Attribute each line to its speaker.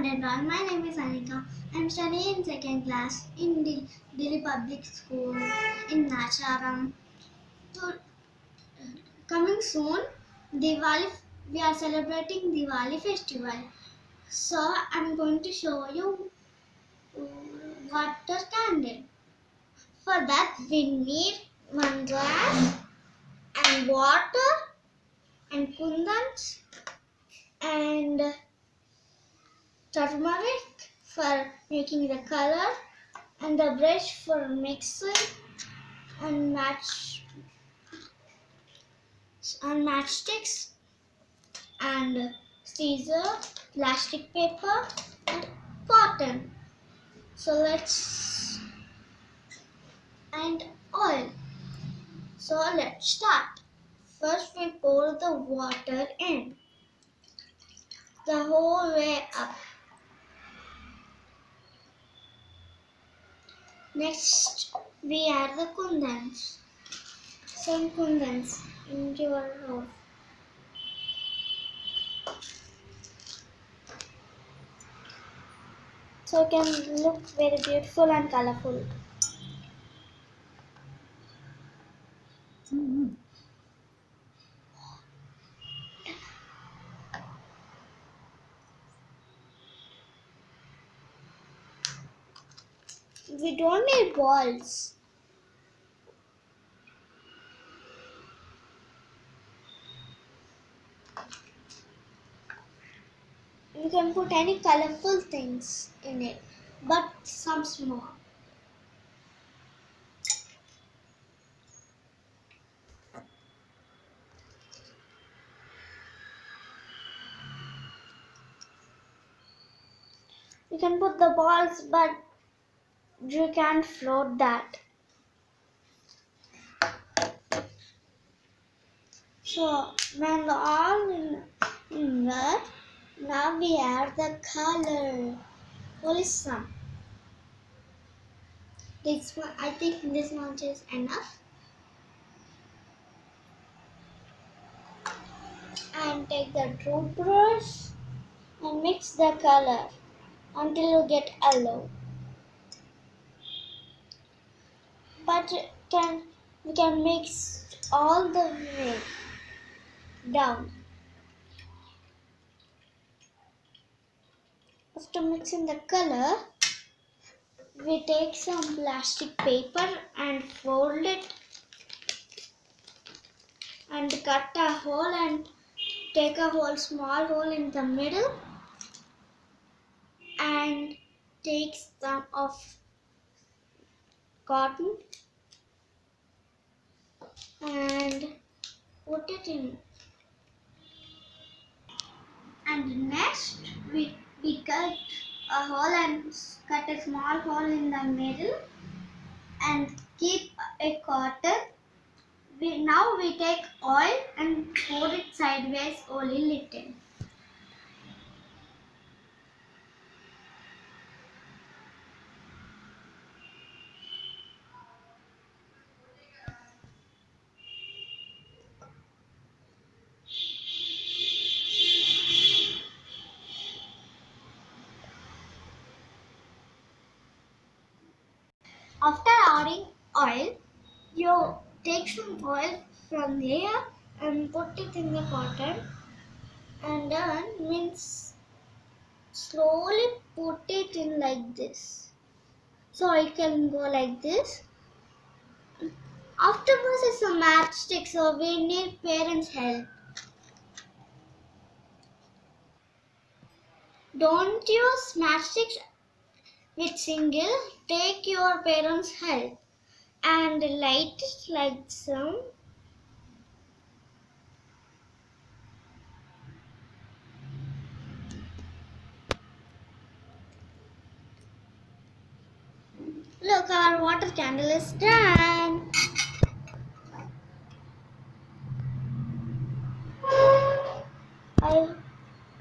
Speaker 1: standard 1. My name is Anica. I am studying in second class in Delhi Public School in Nacharam. So, coming soon, Diwali. We are celebrating Diwali festival. So I am going to show you water candle. For that, we need one glass and water and kundans and turmeric for making the color and the brush for mixing and matchsticks and scissor, plastic paper and cotton. So and oil. So let's start. First we pour the water in the whole way up. Next we add the kundans. Some kundans into your roll. So it can look very beautiful and colorful. We don't need balls. You can put any colorful things in it, but some small. You can put the balls, but you can't float that. So when all in that, now we add the color. Only some. This one, I think this much is enough. And take the toothbrush and mix the color until you get yellow. But we can mix all the way down. After mixing the color, we take some plastic paper and fold it and cut a hole and take a small hole in the middle and take some of cotton and put it in. And next we cut a hole and cut a small hole in the middle and keep a cotton. Now we take oil and pour it sideways only little. After adding oil, you take some oil from here and put it in the cotton and then slowly put it in like this. So it can go like this. Afterwards is a matchstick, so we need parents' help. Don't use matchsticks with single, take your parents' help and light it like some. Look, our water candle is done.